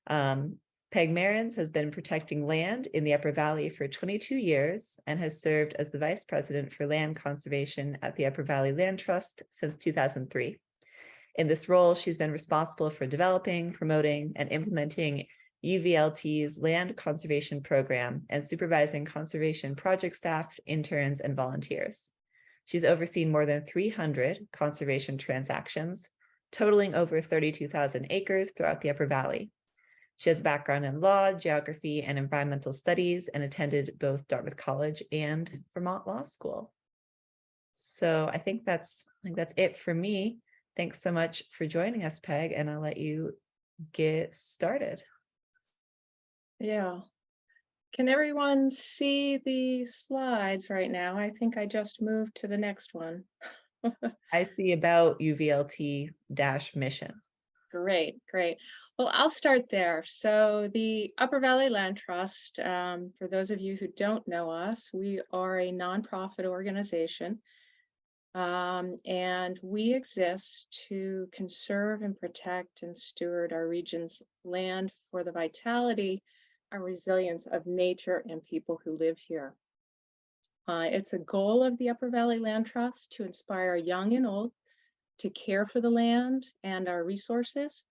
Um, Peg Marins has been protecting land in the Upper Valley for 22 years and has served as the Vice President for Land Conservation at the Upper Valley Land Trust since 2003. In this role, she's been responsible for developing, promoting, and implementing UVLT's land conservation program and supervising conservation project staff, interns, and volunteers. She's overseen more than 300 conservation transactions, totaling over 32,000 acres throughout the Upper Valley. She has a background in law, geography, and environmental studies, and attended both Dartmouth College and Vermont Law School. So I think that's it for me. Thanks so much for joining us, Peg, and I'll let you get started. Yeah. Can everyone see the slides right now? I think I just moved to the next one. I see about UVLT-mission. Great, great. Well, I'll start there. So the Upper Valley Land Trust, for those of you who don't know us, we are a nonprofit organization, and we exist to conserve and protect and steward our region's land for the vitality and resilience of nature and people who live here. It's a goal of the Upper Valley Land Trust to inspire young and old to care for the land and our resources.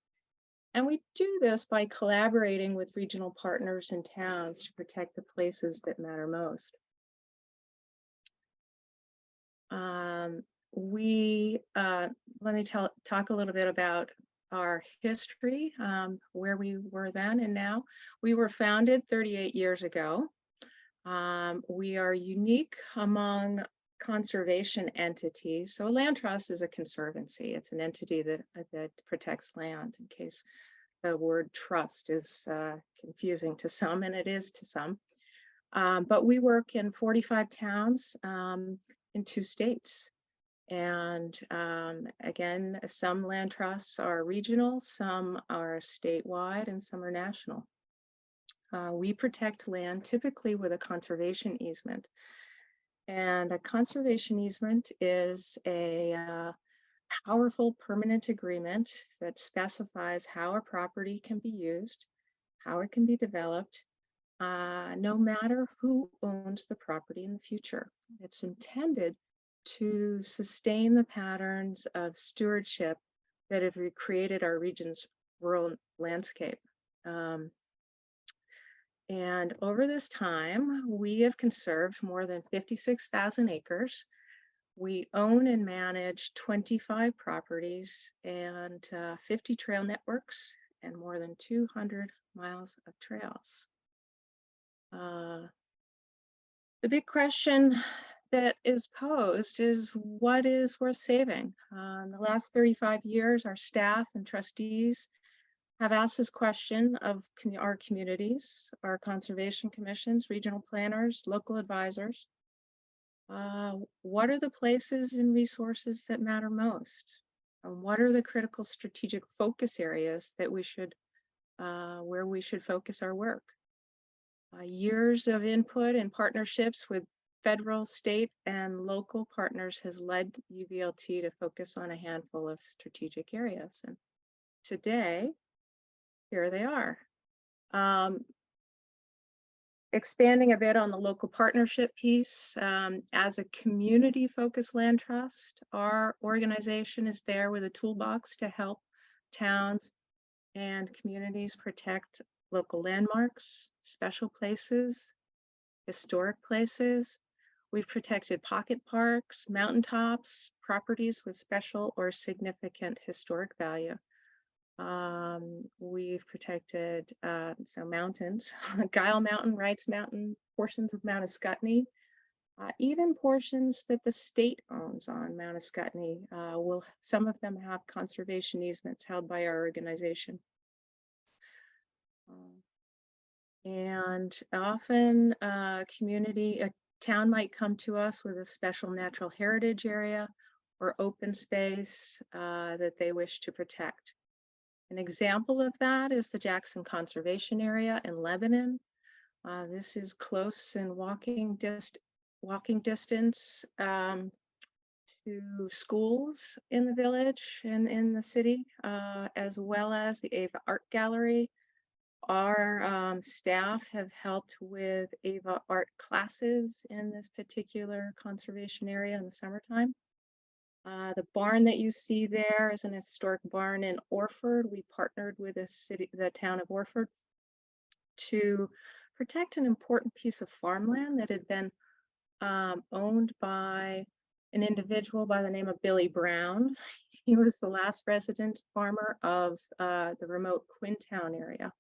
And we do this by collaborating with regional partners and towns to protect the places that matter most. Let me talk a little bit about our history, where we were then and now. We were founded 38 years ago. We are unique among conservation entities. So a land trust is a conservancy. It's an entity that protects land, in case the word trust is confusing to some, and it is to some. But we work in 45 towns in 2 states. And again, some land trusts are regional, some are statewide, and some are national. We protect land typically with a conservation easement. And a conservation easement is a powerful permanent agreement that specifies how a property can be used, how it can be developed, no matter who owns the property in the future. It's intended to sustain the patterns of stewardship that have recreated our region's rural landscape. And over this time, we have conserved more than 56,000 acres. We own and manage 25 properties and 50 trail networks and more than 200 miles of trails. The big question that is posed is, what is worth saving? In the last 35 years, our staff and trustees have asked this question of our communities, our conservation commissions, regional planners, local advisors. What are the places and resources that matter most? And what are the critical strategic focus areas that we should, where we should focus our work? Years of input and partnerships with federal, state, and local partners has led UVLT to focus on a handful of strategic areas. And today, here they are. Expanding a bit on the local partnership piece, as a community-focused land trust, our organization is there with a toolbox to help towns and communities protect local landmarks, special places, historic places. We've protected pocket parks, mountaintops, properties with special or significant historic value. We've protected so mountains, Guile Mountain, Wrights Mountain, portions of Mount Ascutney, even portions that the state owns on Mount Ascutney. Some of them have conservation easements held by our organization. And often a town might come to us with a special natural heritage area or open space that they wish to protect. An example of that is the Jackson Conservation Area in Lebanon. This is close in walking distance to schools in the village and in the city, as well as the Ava Art Gallery, Our staff have helped with AVA art classes in this particular conservation area in the summertime. The barn that you see there is an historic barn in Orford. We partnered with the town of Orford, to protect an important piece of farmland that had been owned by an individual by the name of Billy Brown. He was the last resident farmer of the remote Quintown area.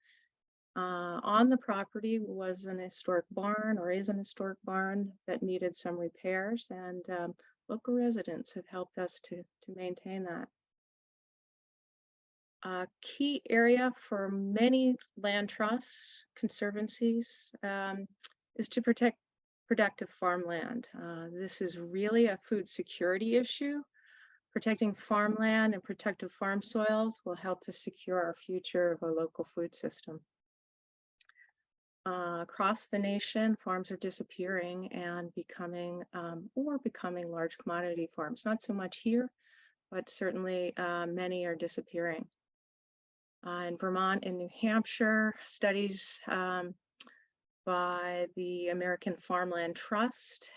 On the property was an historic barn, or is an historic barn, that needed some repairs, and local residents have helped us to maintain that. A key area for many land trusts, conservancies, is to protect productive farmland. This is really a food security issue. Protecting farmland and productive farm soils will help to secure our future of a local food system. Across the nation, farms are disappearing and becoming large commodity farms. Not so much here, but certainly many are disappearing. In Vermont and New Hampshire, studies by the American Farmland Trust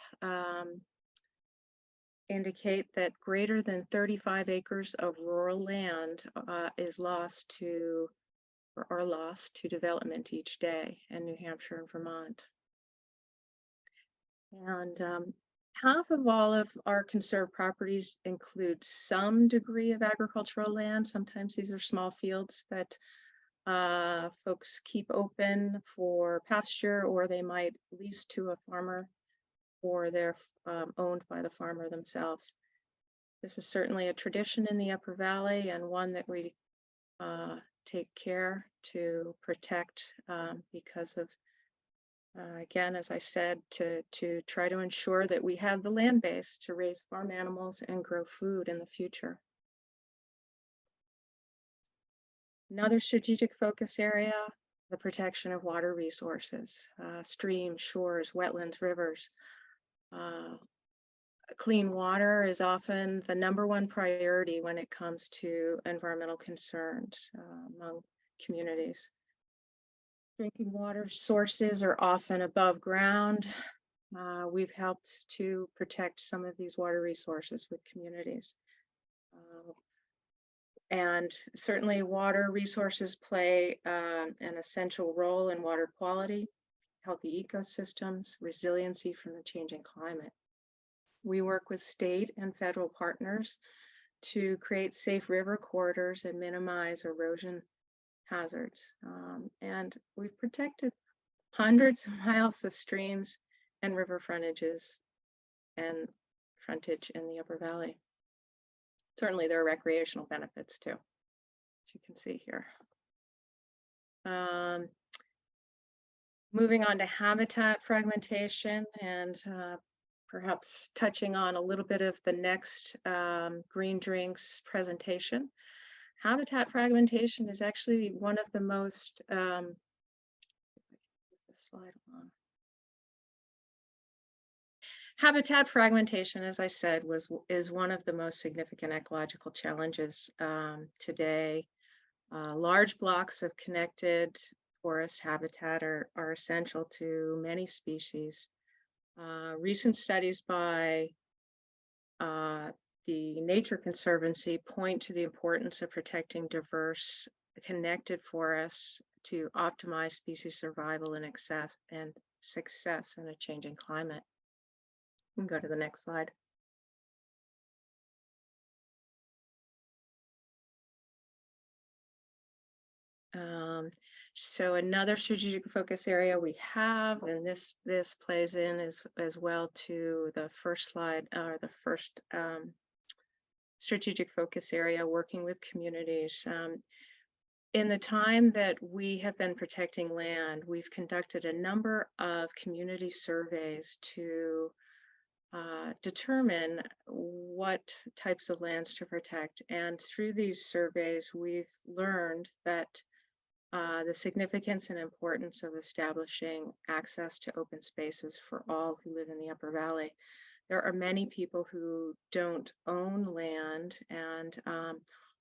indicate that greater than 35 acres of rural land is lost to or are lost to development each day in New Hampshire and Vermont. And half of all of our conserved properties include some degree of agricultural land. Sometimes these are small fields that folks keep open for pasture, or they might lease to a farmer, or they're owned by the farmer themselves. This is certainly a tradition in the Upper Valley, and one that we take care to protect because of, again, as I said, to try to ensure that we have the land base to raise farm animals and grow food in the future. Another strategic focus area, the protection of water resources, streams, shores, wetlands, rivers. Clean water is often the #1 priority when it comes to environmental concerns among communities. Drinking water sources are often above ground. We've helped to protect some of these water resources with communities. And certainly water resources play an essential role in water quality, healthy ecosystems, resiliency from the changing climate. We work with state and federal partners to create safe river corridors and minimize erosion hazards. And we've protected hundreds of miles of streams and river frontage in the Upper Valley. Certainly there are recreational benefits too, as you can see here. Moving on to habitat fragmentation, and perhaps touching on a little bit of the next Green Drinks presentation. Habitat fragmentation is actually one of the most, slide on. Habitat fragmentation, as I said, is one of the most significant ecological challenges today. Large blocks of connected forest habitat are essential to many species. Recent studies by the Nature Conservancy point to the importance of protecting diverse, connected forests to optimize species survival and success in a changing climate. We can go to the next slide. So another strategic focus area we have, and this plays in as well to the first slide, or the first strategic focus area, working with communities. In the time that we have been protecting land, we've conducted a number of community surveys to determine what types of lands to protect. And through these surveys, we've learned that the significance and importance of establishing access to open spaces for all who live in the Upper Valley. There are many people who don't own land, and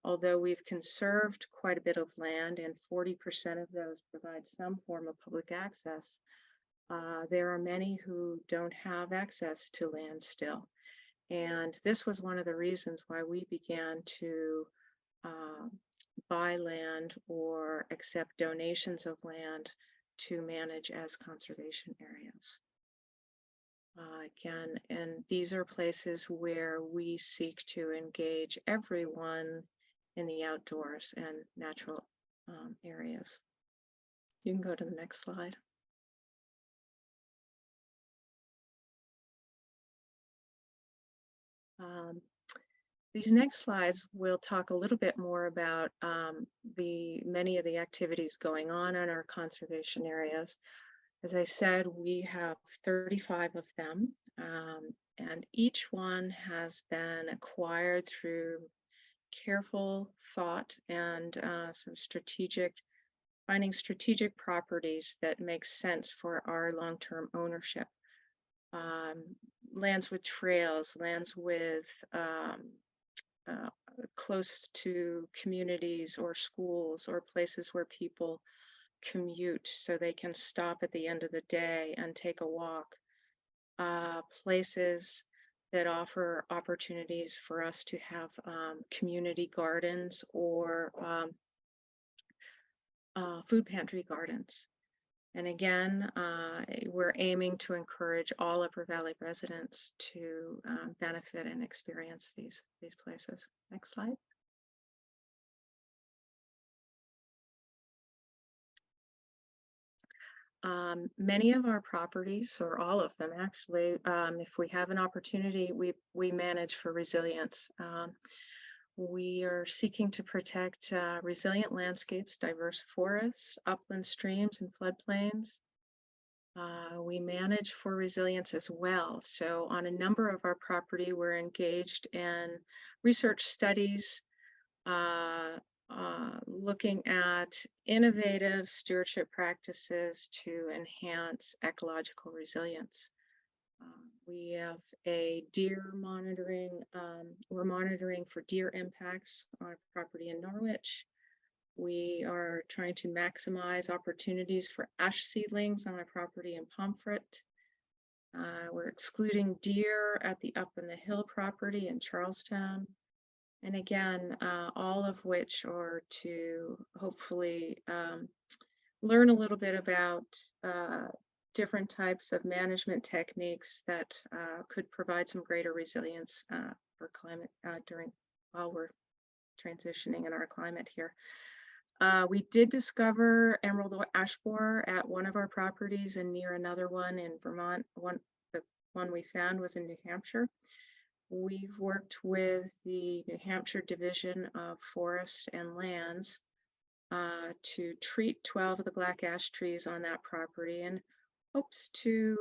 Although we've conserved quite a bit of land and 40% of those provide some form of public access, there are many who don't have access to land still. And this was one of the reasons why we began to uh, buy land or accept donations of land to manage as conservation areas. Again, and these are places where we seek to engage everyone in the outdoors and natural areas. You can go to the next slide. Um, these next slides will talk a little bit more about the many of the activities going on in our conservation areas. As I said, we have 35 of them, and each one has been acquired through careful thought and sort of finding strategic properties that make sense for our long-term ownership. Um, Lands with trails, lands with uh, close to communities or schools or places where people commute so they can stop at the end of the day and take a walk. Places that offer opportunities for us to have community gardens or food pantry gardens. And again, we're aiming to encourage all Upper Valley residents to benefit and experience these places. Next slide. Many of our properties, or all of them actually, if we have an opportunity, we manage for resilience. We are seeking to protect resilient landscapes, diverse forests, upland streams, and floodplains. We manage for resilience as well. So on a number of our property, we're engaged in research studies, looking at innovative stewardship practices to enhance ecological resilience. We have a deer monitoring, we're monitoring for deer impacts on our property in Norwich. We are trying to maximize opportunities for ash seedlings on our property in Pomfret. We're excluding deer at the Up in the Hill property in Charlestown. And again, all of which are to hopefully learn a little bit about different types of management techniques that could provide some greater resilience for climate while we're transitioning in our climate here. We did discover emerald ash borer at one of our properties and near another one in Vermont. The one we found was in New Hampshire. We've worked with the New Hampshire Division of Forest and Lands to treat 12 of the black ash trees on that property and hopes to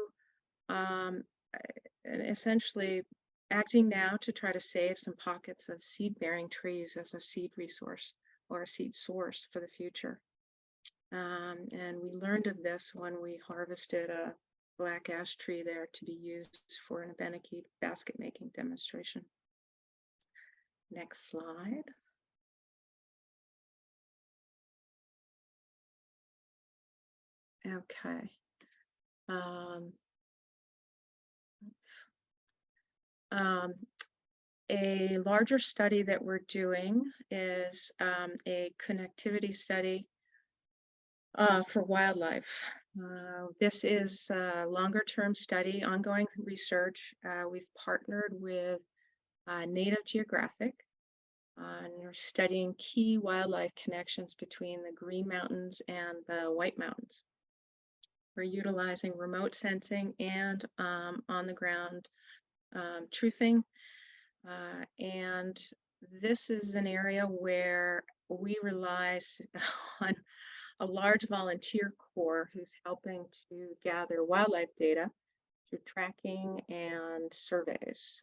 essentially acting now to try to save some pockets of seed-bearing trees as a seed resource or a seed source for the future. And we learned of this when we harvested a black ash tree there to be used for an Abenaki basket making demonstration. Next slide. Okay. A larger study that we're doing is a connectivity study for wildlife. This is a longer term study, ongoing research. We've partnered with Native Geographic and we're studying key wildlife connections between the Green Mountains and the White Mountains. We're utilizing remote sensing and on the ground truthing. And this is an area where we rely on a large volunteer corps who's helping to gather wildlife data through tracking and surveys,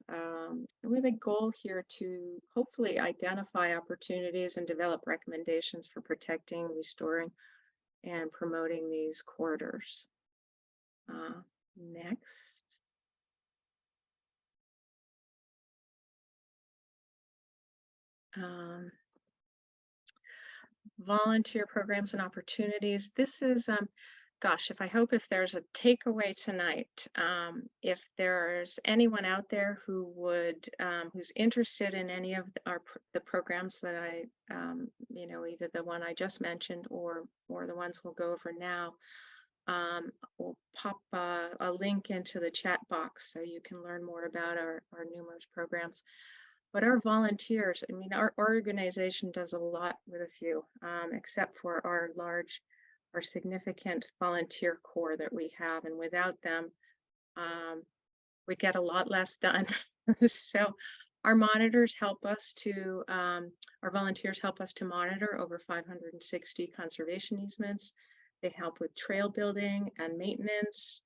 with a goal here to hopefully identify opportunities and develop recommendations for protecting, restoring, and promoting these corridors. Next. volunteer programs and opportunities. This is, gosh, if there's a takeaway tonight, if there's anyone out there who would, who's interested in any of the programs that either the one I just mentioned or the ones we'll go over now, we'll pop a link into the chat box so you can learn more about our numerous programs. But our volunteers, I mean, our organization does a lot with a few, except for our significant volunteer core that we have. And without them, we get a lot less done. So our monitors help us to, our volunteers help us to monitor over 560 conservation easements. They help with trail building and maintenance.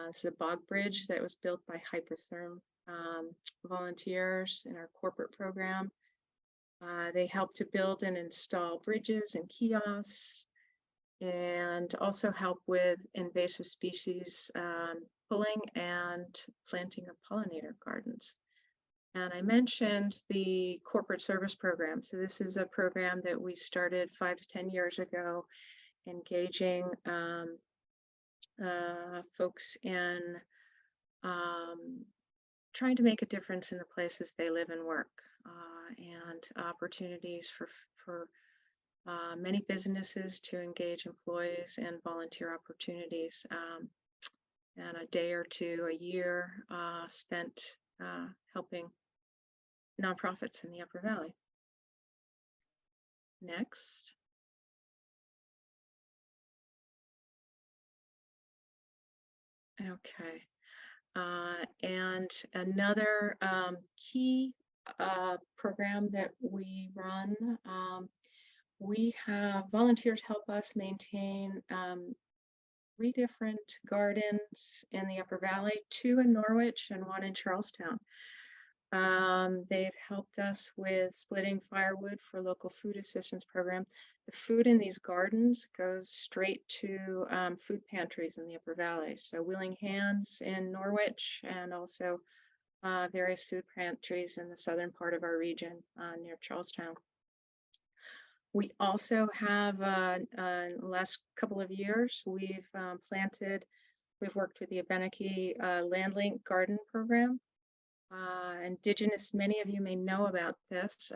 This is a bog bridge that was built by Hypertherm volunteers in our corporate program. They help to build and install bridges and kiosks, and also help with invasive species pulling and planting of pollinator gardens. And I mentioned the corporate service program. So this is a program that we started 5 to 10 years ago, engaging folks in trying to make a difference in the places they live and work, and opportunities for many businesses to engage employees and volunteer opportunities, and a day or two a year spent helping nonprofits in the Upper Valley. Next. Okay. And another key program that we run, we have volunteers help us maintain 3 different gardens in the Upper Valley, 2 in Norwich and 1 in Charlestown. They've helped us with splitting firewood for local food assistance program. The food in these gardens goes straight to food pantries in the Upper Valley. So Willing Hands in Norwich, and also various food pantries in the southern part of our region near Charlestown. We also have, in the last couple of years, we've worked with the Abenaki Landlink Garden Program. Indigenous, many of you may know about this,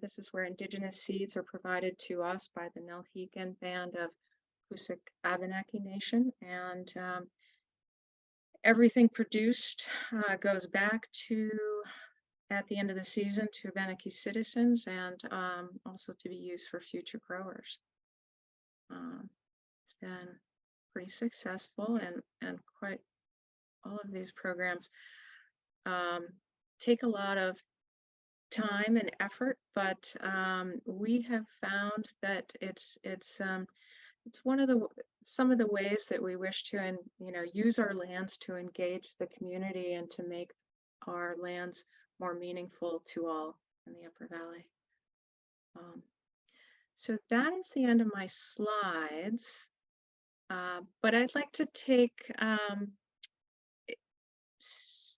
this is where indigenous seeds are provided to us by the Nelhegan Band of Kusik Abenaki Nation, and everything produced goes back to, at the end of the season, to Abenaki citizens, and also to be used for future growers. It's been pretty successful, and quite all of these programs take a lot of time and effort, but we have found that it's one of some of the ways that we wish to use our lands to engage the community and to make our lands more meaningful to all in the Upper Valley. So that is the end of my slides, but I'd like to take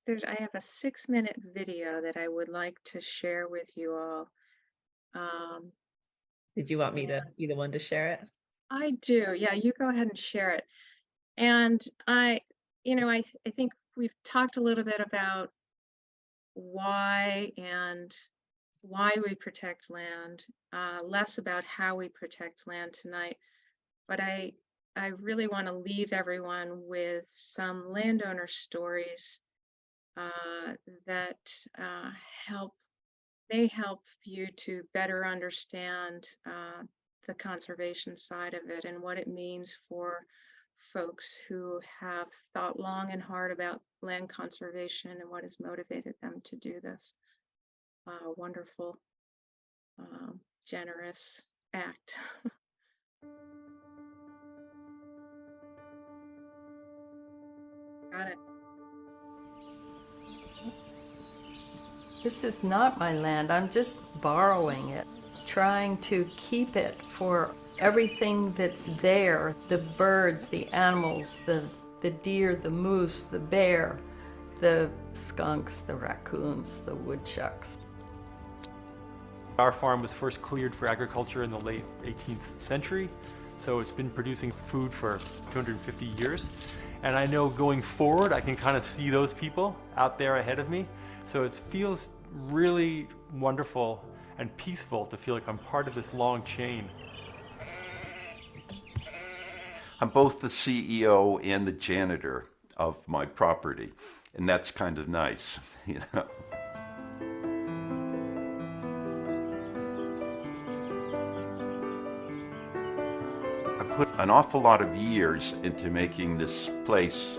I have a 6-minute video that I would like to share with you all. Did you want me to be the one to share it? I do. Yeah, you go ahead and share it. And I think we've talked a little bit about why we protect land, less about how we protect land tonight. But I really want to leave everyone with some landowner stories that may help you to better understand the conservation side of it and what it means for folks who have thought long and hard about land conservation and what has motivated them to do this wonderful, generous act. Got it. This is not my land. I'm just borrowing it, trying to keep it for everything that's there, the birds, the animals, the deer, the moose, the bear, the skunks, the raccoons, the woodchucks. Our farm was first cleared for agriculture in the late 18th century, so it's been producing food for 250 years. And I know going forward, I can kind of see those people out there ahead of me. So it feels really wonderful and peaceful to feel like I'm part of this long chain. I'm both the CEO and the janitor of my property, and that's kind of nice, you know. I put an awful lot of years into making this place.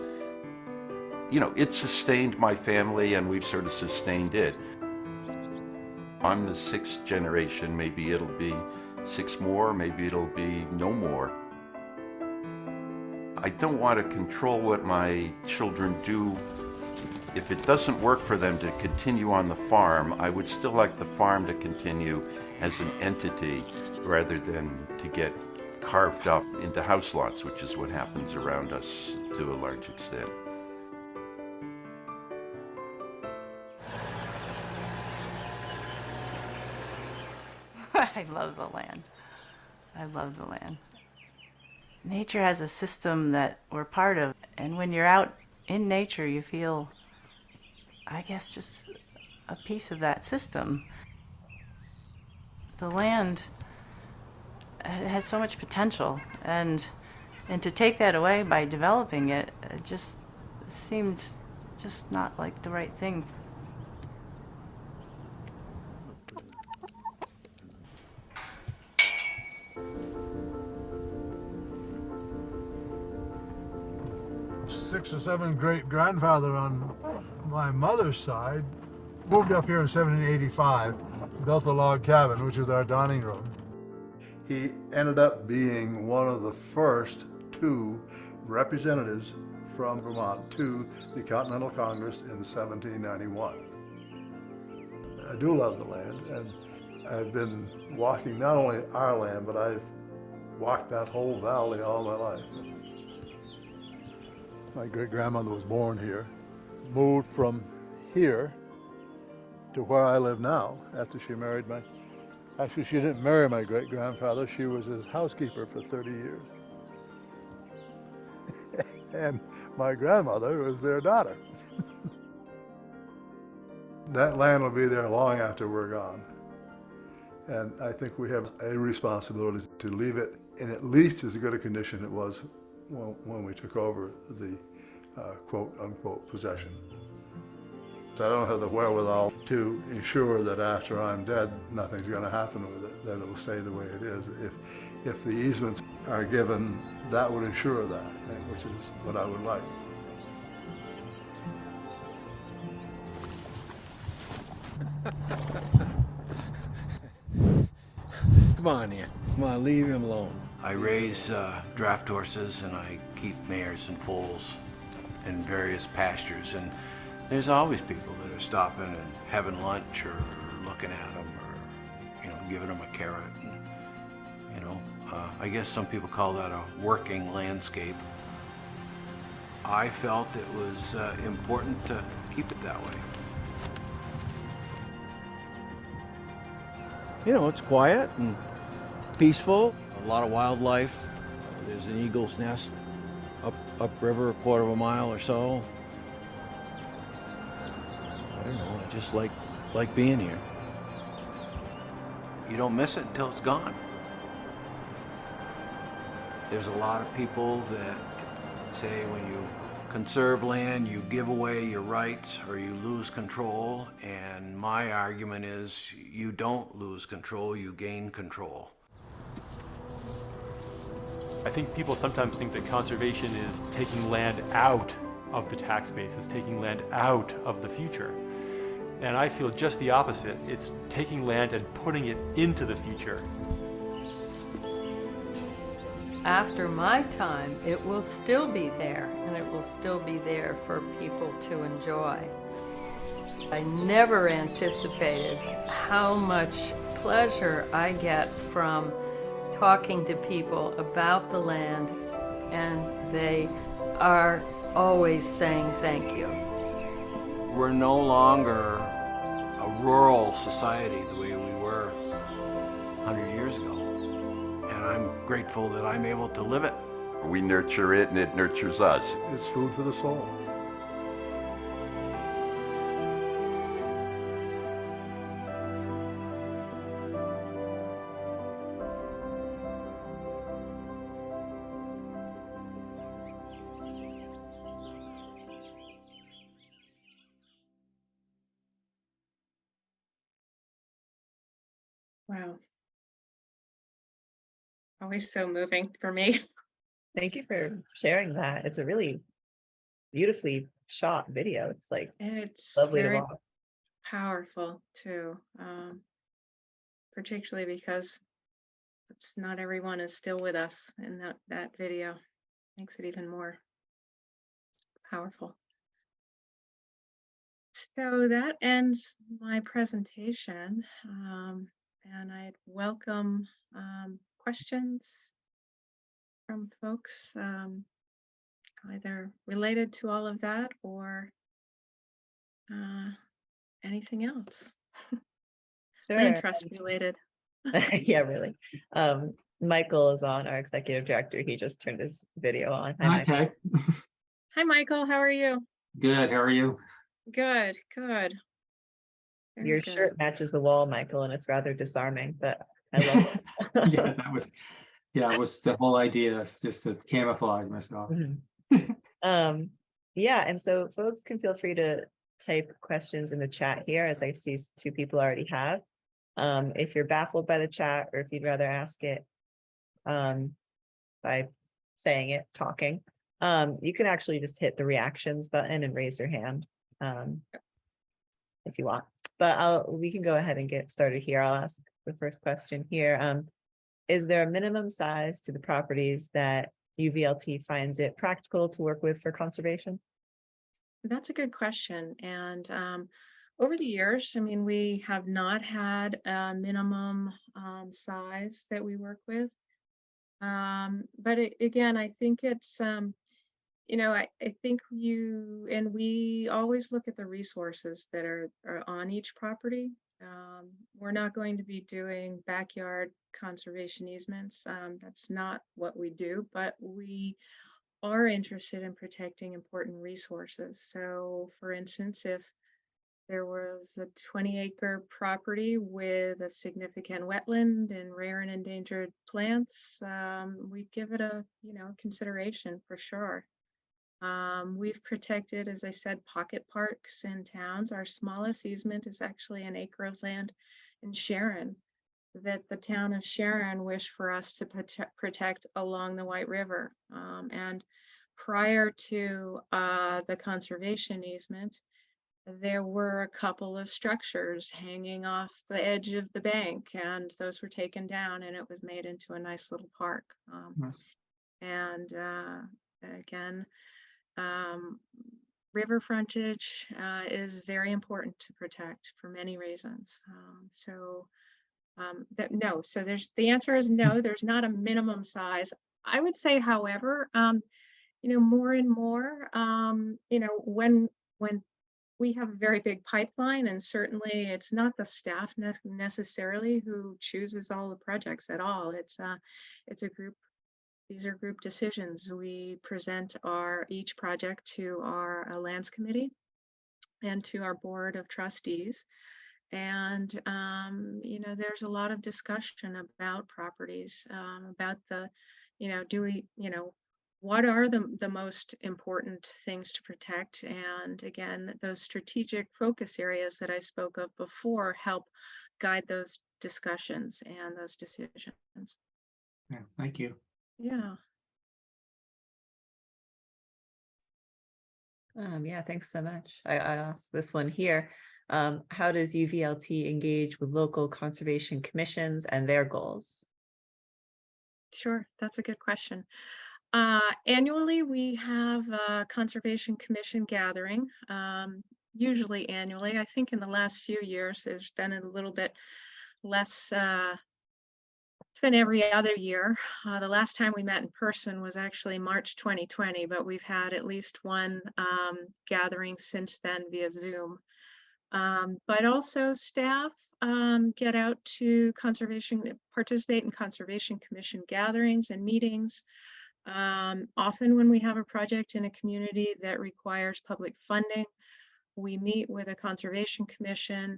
You know, it sustained my family and we've sort of sustained it. I'm the 6th generation, maybe it'll be 6 more, maybe it'll be no more. I don't want to control what my children do. If it doesn't work for them to continue on the farm, I would still like the farm to continue as an entity rather than to get carved up into house lots, which is what happens around us to a large extent. I love the land. I love the land. Nature has a system that we're part of, and when you're out in nature, you feel, I guess, just a piece of that system. The land has so much potential, and to take that away by developing it, it just seemed just not like the right thing. Six or seven great-grandfather on my mother's side moved up here in 1785, built a log cabin, which is our dining room. He ended up being one of the first 2 representatives from Vermont to the Continental Congress in 1791. I do love the land, and I've been walking not only our land, but I've walked that whole valley all my life. My great-grandmother was born here, moved from here to where I live now after she married actually she didn't marry my great-grandfather, she was his housekeeper for 30 years. And my grandmother was their daughter. That land will be there long after we're gone. And I think we have a responsibility to leave it in at least as good a condition it was when we took over the quote-unquote possession. So I don't have the wherewithal to ensure that after I'm dead, nothing's going to happen with it, that it'll stay the way it is. If the easements are given, that would ensure that, which is what I would like. Come on, Ian. Come on, leave him alone. I raise draft horses and I keep mares and foals in various pastures, and there's always people that are stopping and having lunch or looking at them or, giving them a carrot. And, I guess some people call that a working landscape. I felt it was important to keep it that way. It's quiet and peaceful. A lot of wildlife. There's an eagle's nest upriver, a quarter of a mile or so. I don't know, I just like being here. You don't miss it until it's gone. There's a lot of people that say when you conserve land, you give away your rights or you lose control, and my argument is you don't lose control, you gain control. I think people sometimes think that conservation is taking land out of the tax base, it's taking land out of the future. And I feel just the opposite. It's taking land and putting it into the future. After my time, it will still be there, and it will still be there for people to enjoy. I never anticipated how much pleasure I get from talking to people about the land, and they are always saying thank you. We're no longer a rural society the way we were 100 years ago. And I'm grateful that I'm able to live it. We nurture it and it nurtures us. It's food for the soul. Wow. Always so moving for me. Thank you for sharing that. It's a really beautifully shot video. It's like And it's lovely to very watch. powerful too, particularly because it's not everyone is still with us in that video. Makes it even more powerful. So that ends my presentation, and I'd welcome questions from folks, either related to all of that or anything else. Land Sure. trust related. Yeah, really. Michael is on, our executive director. He just turned his video on. Hi, Michael. Okay, Hi, Michael. How are you? good. How are you? Good, good. Very Your good. shirt matches the wall, Michael, and it's rather disarming, but I love it. Yeah, it was the whole idea, just to camouflage myself. Mhm. Yeah, and so folks can feel free to type questions in the chat here, as I see two people already have. If you're baffled by the chat, or if you'd rather ask it by saying it, talking, you can actually just hit the reactions button and raise your hand if you want. But we can go ahead and get started here. I'll ask the first question here. Is there a minimum size to the properties that UVLT finds it practical to work with for conservation? That's a good question. And over the years, I mean, we have not had a minimum size that we work with. But again, I think it's, I think we always look at the resources that are on each property. We're not going to be doing backyard conservation easements. That's not what we do, but we are interested in protecting important resources. So for instance, if there was a 20-acre property with a significant wetland and rare and endangered plants, we'd give it a, consideration for sure. We've protected, as I said, pocket parks in towns. Our smallest easement is actually an acre of land in Sharon that the town of Sharon wished for us to protect along the White River. And prior to the conservation easement, there were a couple of structures hanging off the edge of the bank, and those were taken down, and it was made into a nice little park. Nice. And again, river frontage is very important to protect for many reasons. So the answer is no, there's not a minimum size. I would say, however, more and more, when we have a very big pipeline, and certainly it's not the staff necessarily who chooses all the projects at all. It's a group. These are group decisions. We present each project to our lands committee and to our board of trustees. And, there's a lot of discussion about properties, about what are the most important things to protect? And again, those strategic focus areas that I spoke of before help guide those discussions and those decisions. Yeah, thank you. Yeah. Yeah, thanks so much. I asked this one here. How does UVLT engage with local conservation commissions and their goals? Sure, that's a good question. Annually, we have a Conservation Commission gathering, usually annually. I think in the last few years, there's been a little bit less, it's been every other year. The last time we met in person was actually March 2020, but we've had at least one gathering since then via Zoom. But also staff get out to participate in Conservation Commission gatherings and meetings. Often when we have a project in a community that requires public funding, we meet with a Conservation Commission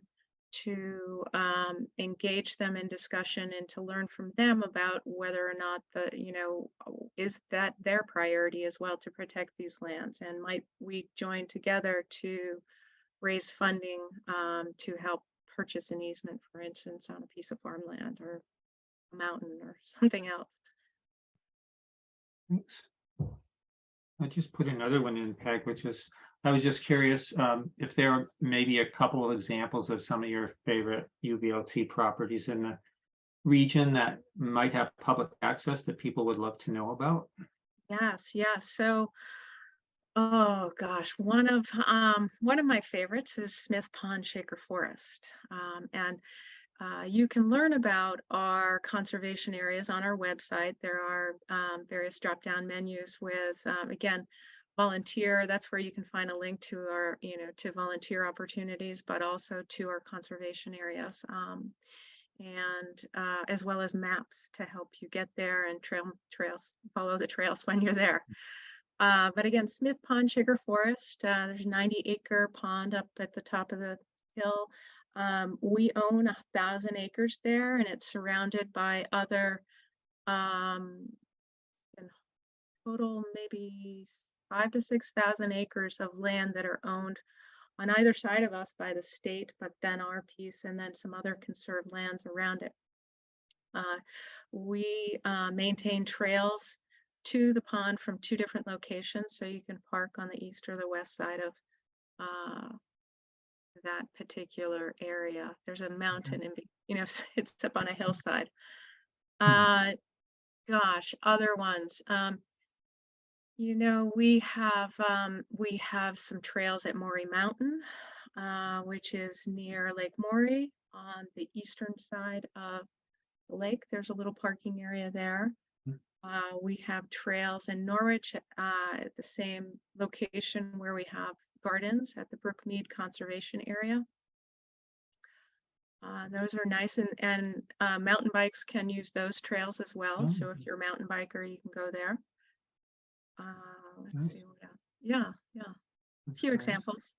to engage them in discussion and to learn from them about whether or not is that their priority as well to protect these lands, and might we join together to raise funding to help purchase an easement, for instance, on a piece of farmland or a mountain or something else. Thanks. I just put another one in, Peg, which is, I was just curious if there are maybe a couple of examples of some of your favorite UVLT properties in the region that might have public access that people would love to know about. Yes, yes. So, oh gosh, one of my favorites is Smith Pond Shaker Forest, and you can learn about our conservation areas on our website. There are various drop-down menus with, again, volunteer. That's where you can find a link to our, to volunteer opportunities, but also to our conservation areas, and as well as maps to help you get there, and trails, follow the trails when you're there. But again, Smith Pond Sugar Forest, there's a 90-acre pond up at the top of the hill. We own 1,000 acres there, and it's surrounded by other, in total, maybe 5,000 to 6,000 acres of land that are owned on either side of us by the state, but then our piece, and then some other conserved lands around it. We maintain trails to the pond from 2 different locations, so you can park on the east or the west side of that particular area. There's a mountain in, it's up on a hillside. Gosh, other ones. We have some trails at Maury Mountain, which is near Lake Maury on the eastern side of the lake. There's a little parking area there. We have trails in Norwich at the same location where we have gardens at the Brookmead Conservation Area. Those are nice, and mountain bikes can use those trails as well. So if you're a mountain biker, you can go there. Let's see what else. Yeah. A few examples.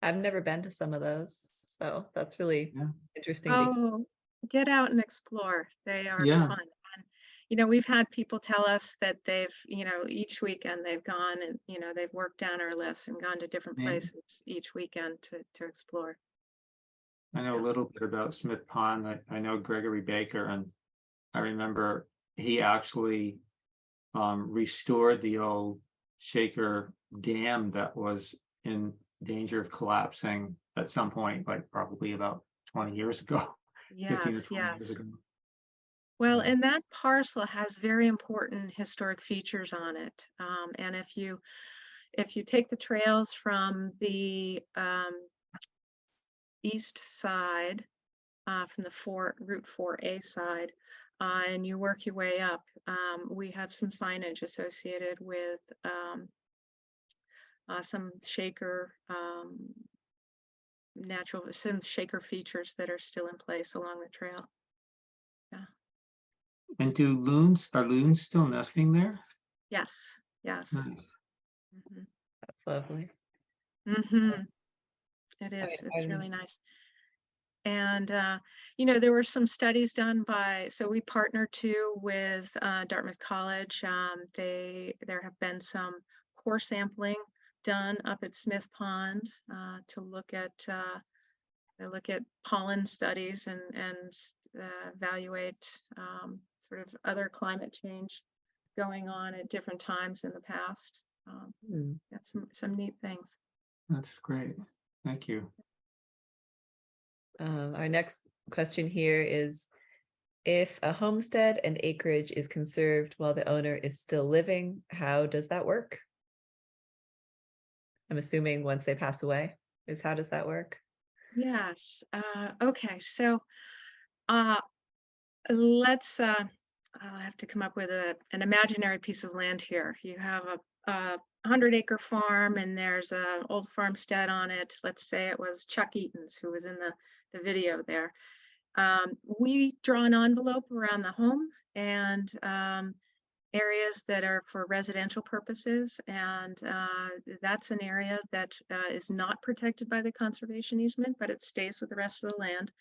I've never been to some of those, so that's really interesting. Oh, get out and explore. They are fun. And we've had people tell us that they've, each weekend they've gone and, they've worked down our list and gone to different places each weekend to explore. I know a little bit about Smith Pond. I know Gregory Baker, and I remember he actually restored the old Shaker Dam that was in danger of collapsing at some point, like probably about 20 years ago. 15 or 20 years ago. Well, and that parcel has very important historic features on it. And if you take the trails from the east side, from the Route 4A side, and you work your way up, we have some signage associated with some Shaker some Shaker features that are still in place along the trail. And are loons still nesting there? Yes. Nice. That's lovely. It is. It's really nice. And, there were some studies done so we partner too with Dartmouth College. There have been some core sampling done up at Smith Pond to look at pollen studies and evaluate sort of other climate change going on at different times in the past. That's some neat things. That's great. Thank you. Our next question here is, if a homestead and acreage is conserved while the owner is still living, how does that work? I'm assuming once they pass away, how does that work? Yes. Okay. So let's, I'll have to come up with an imaginary piece of land here. You have a 100-acre farm and there's a old farmstead on it. Let's say it was Chuck Eaton's who was in the video there. We draw an envelope around the home and areas that are for residential purposes, and that's an area that is not protected by the conservation easement, but it stays with the rest of the land.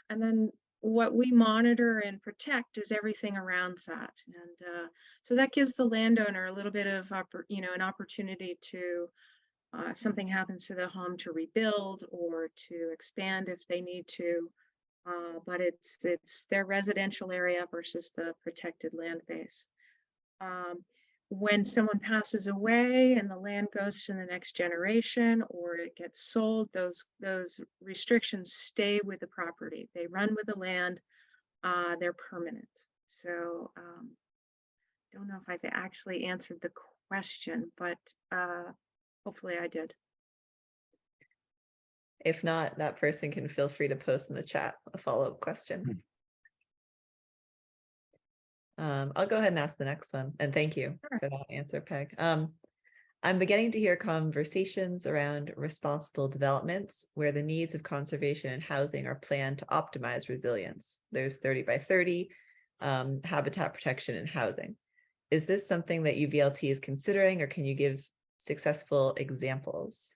And then what we monitor and protect is everything around that. And so that gives the landowner a little bit of, an opportunity to, if something happens to the home, to rebuild or to expand if they need to. But it's their residential area versus the protected land base. Um, when someone passes away and the land goes to the next generation or it gets sold, those restrictions stay with the property. They run with the land. They're permanent. So don't know if I've actually answered the question, but hopefully I did. If not, that person can feel free to post in the chat a follow-up question. I'll go ahead and ask the next one. And thank you Sure. for that answer, Peg. I'm beginning to hear conversations around responsible developments where the needs of conservation and housing are planned to optimize resilience. There's 30 by 30, habitat protection and housing. Is this something that UVLT is considering, or can you give successful examples?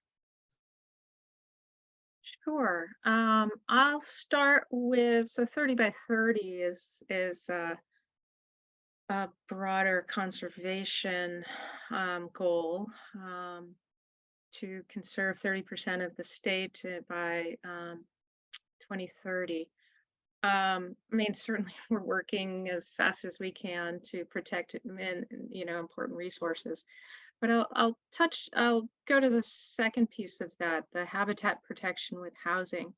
Sure. I'll start with, so 30 by 30 is a broader conservation goal, to conserve 30% of the state by 2030. I mean, certainly we're working as fast as we can to protect it and important resources. But I'll go to the second piece of that, the habitat protection with housing.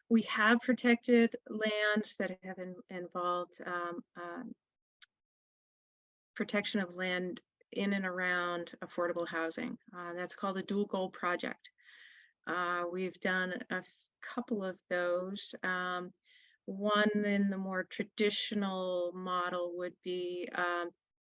We have protected lands that have involved protection of land in and around affordable housing. That's called the Dual Goal Project. We've done a couple of those. One in the more traditional model would be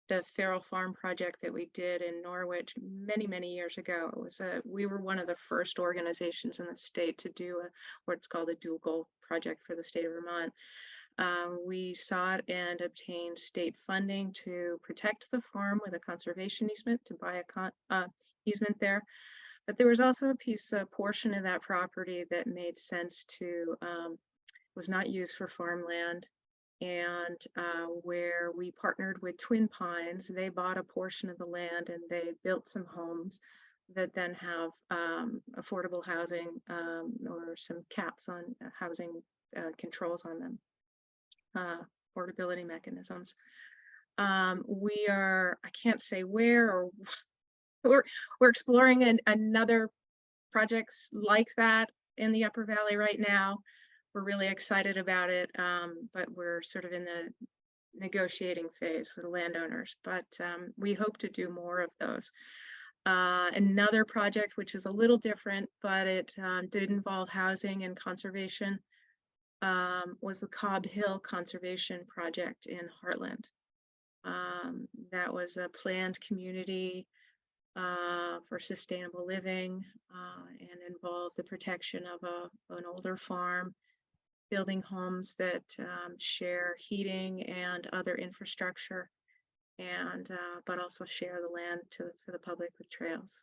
the Feral Farm project that we did in Norwich many years ago. It was we were one of the first organizations in the state to do what's called a Dual Goal Project for the state of Vermont. We sought and obtained state funding to protect the farm with a conservation easement, to buy a easement there. But there was also a portion of that property that made sense to, was not used for farmland, and where we partnered with Twin Pines. They bought a portion of the land and they built some homes that then have affordable housing, or some caps on housing controls on them, affordability mechanisms. We are, I can't say where, or we're exploring another projects like that in the Upper Valley right now. We're really excited about it, but we're sort of in the negotiating phase with the landowners, but we hope to do more of those. Another project, which is a little different, but it did involve housing and conservation, was the Cobb Hill Conservation Project in Heartland. That was a planned community for sustainable living, and involved the protection of an older farm, building homes that share heating and other infrastructure, and but also share the land for the public with trails.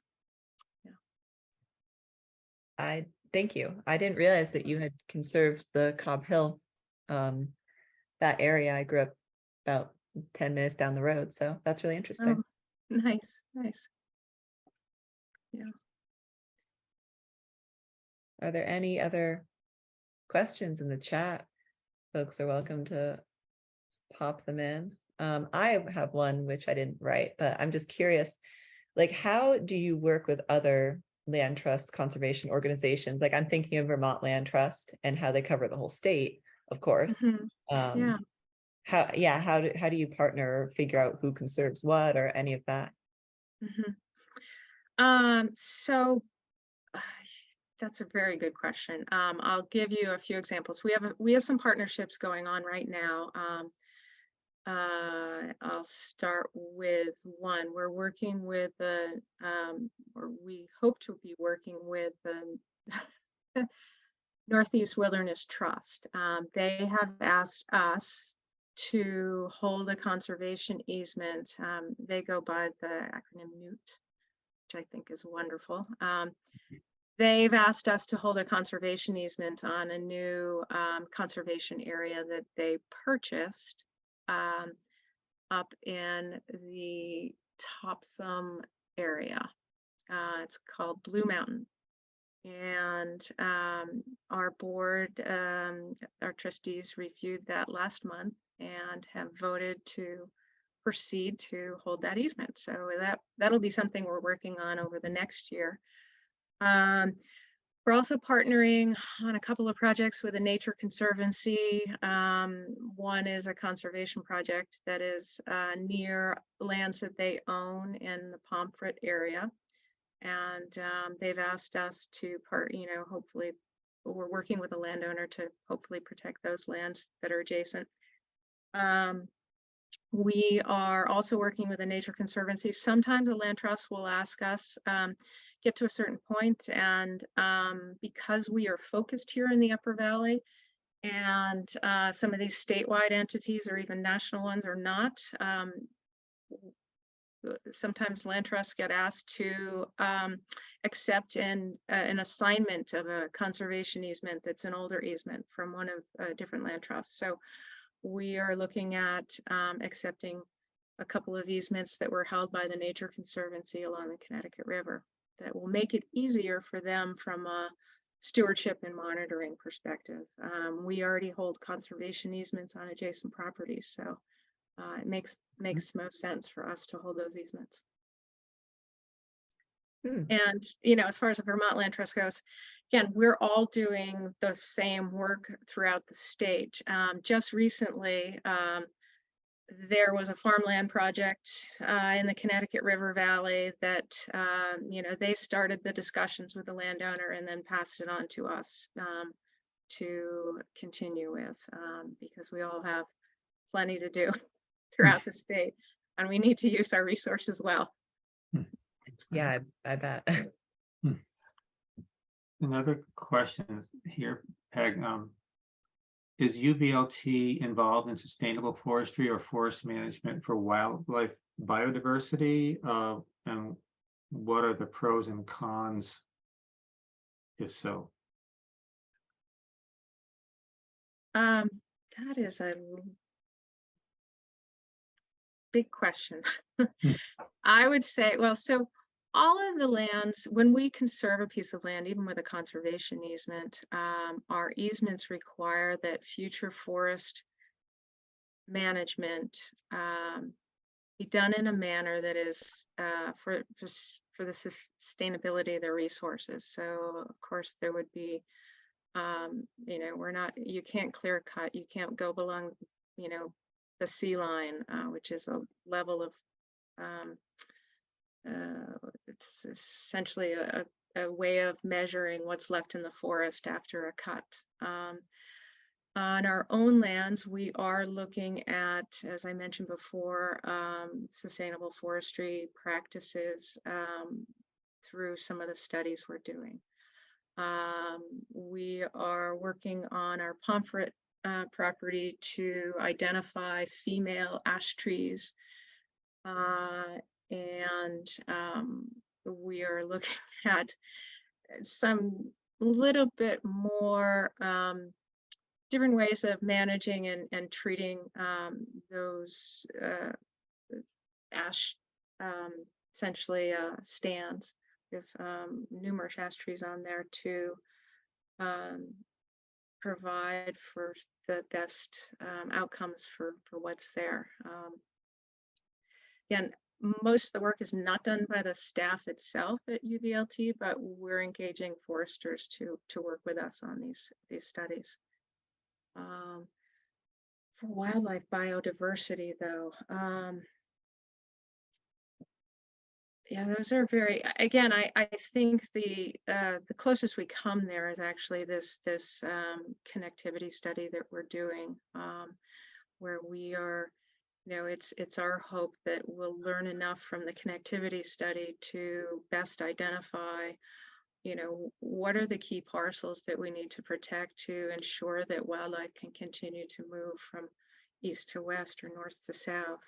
Yeah. Thank you. I didn't realize that you had conserved the Cobb Hill, that area. I grew up about 10 minutes down the road, so that's really interesting. Oh, nice. Yeah. Are there any other questions in the chat? Folks are welcome to pop them in. I have one which I didn't write, but I'm just curious, like, how do you work with other land trust conservation organizations? Like, I'm thinking of Vermont Land Trust and how they cover the whole state, of course. Yeah. How do you partner or figure out who conserves what, or any of that? So that's a very good question. I'll give you a few examples. We have some partnerships going on right now. I'll start with one. We're working with or we hope to be working with the Northeast Wilderness Trust. They have asked us to hold a conservation easement. They go by the acronym NEWT, which I think is wonderful. They've asked us to hold a conservation easement on a new conservation area that they purchased up in the Topsom area. It's called Blue Mountain. And our board, our trustees reviewed that last month and have voted to proceed to hold that easement. So that'll be something we're working on over the next year. We're also partnering on a couple of projects with a nature conservancy. One is a conservation project that is near lands that they own in the Pomfret area. And they've asked us to hopefully we're working with a landowner to hopefully protect those lands that are adjacent. We are also working with a nature conservancy. Sometimes a land trust will ask us, get to a certain point, and because we are focused here in the Upper Valley, and some of these statewide entities or even national ones are not, sometimes land trusts get asked to accept an assignment of a conservation easement that's an older easement from one of different land trusts. So we are looking at accepting a couple of easements that were held by the Nature Conservancy along the Connecticut River that will make it easier for them from a stewardship and monitoring perspective. We already hold conservation easements on adjacent properties, so it makes most sense for us to hold those easements. And as far as the Vermont Land Trust goes, again, we're all doing the same work throughout the state. Just recently, there was a farmland project in the Connecticut River Valley that they started the discussions with the landowner and then passed it on to us to continue with, because we all have plenty to do throughout the state, and we need to use our resources well. Yeah, I bet. Another question here, Peg. Is UVLT involved in sustainable forestry or forest management for wildlife biodiversity? And what are the pros and cons, if so? That is a big question. I would say, well, so all of the lands, when we conserve a piece of land, even with a conservation easement, our easements require that future forest management be done in a manner that is for the sustainability of the resources. So of course there would be, you can't clear cut, you can't go below, the sea line, which is a level of it's essentially a way of measuring what's left in the forest after a cut. On our own lands, we are looking at, as I mentioned before, sustainable forestry practices through some of the studies we're doing. We are working on our Pomfret property to identify female ash trees, and we are looking at some little bit more different ways of managing and treating those ash, essentially stands. We have numerous ash trees on there to provide for the best outcomes for what's there. Again, most of the work is not done by the staff itself at UVLT, but we're engaging foresters to work with us on these studies. For wildlife biodiversity, though, yeah, those are very, again, I think the closest we come there is actually this connectivity study that we're doing, where we are it's our hope that we'll learn enough from the connectivity study to best identify, what are the key parcels that we need to protect to ensure that wildlife can continue to move from east to west or north to south.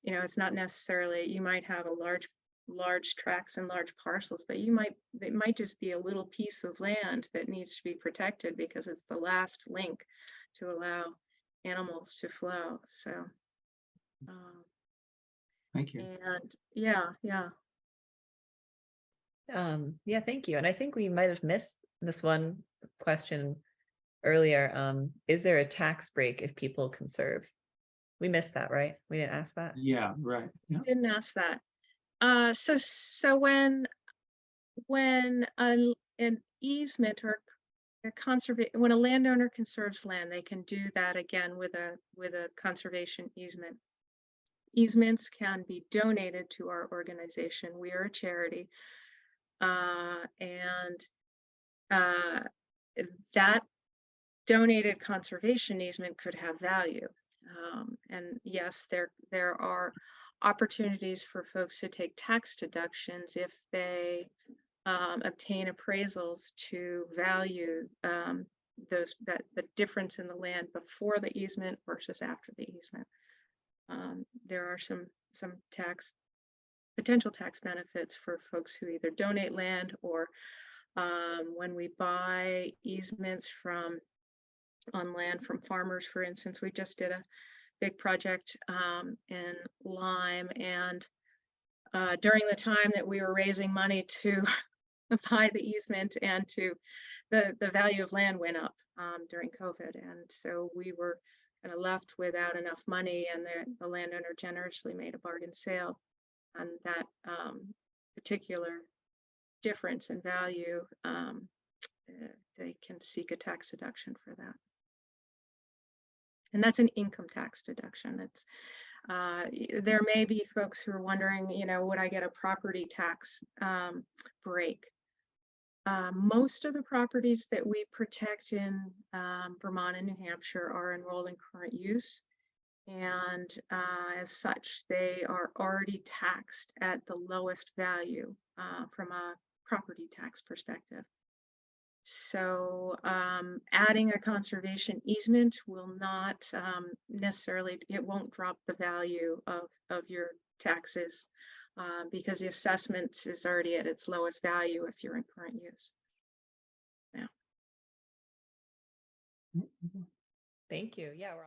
It's not necessarily, you might have a large tracts and large parcels, but it might just be a little piece of land that needs to be protected because it's the last link to allow animals to flow. So, Thank you. and yeah. Yeah, thank you. And I think we might have missed this one question earlier. Is there a tax break if people conserve? We missed that, right? We didn't ask that. Yeah, right. Yeah. Didn't ask that. So when an easement or when a landowner conserves land, they can do that again with a conservation easement. Easements can be donated to our organization. We are a charity, and that donated conservation easement could have value. And yes, there are opportunities for folks to take tax deductions if they obtain appraisals to value the difference in the land before the easement versus after the easement. There are some potential tax benefits for folks who either donate land or when we buy easements on land from farmers. For instance, we just did a big project in Lyme, and during the time that we were raising money to buy the easement and to the value of land went up during COVID, and so we were kind of left without enough money, and the landowner generously made a bargain sale, and that particular difference in value, they can seek a tax deduction for that. And that's an income tax deduction. It's there may be folks who are wondering, would I get a property tax break? Most of the properties that we protect in Vermont and New Hampshire are enrolled in current use. And as such, they are already taxed at the lowest value from a property tax perspective. So adding a conservation easement will not necessarily, it won't drop the value of your taxes because the assessment is already at its lowest value if you're in current use. Yeah. Thank you. Yeah, we're all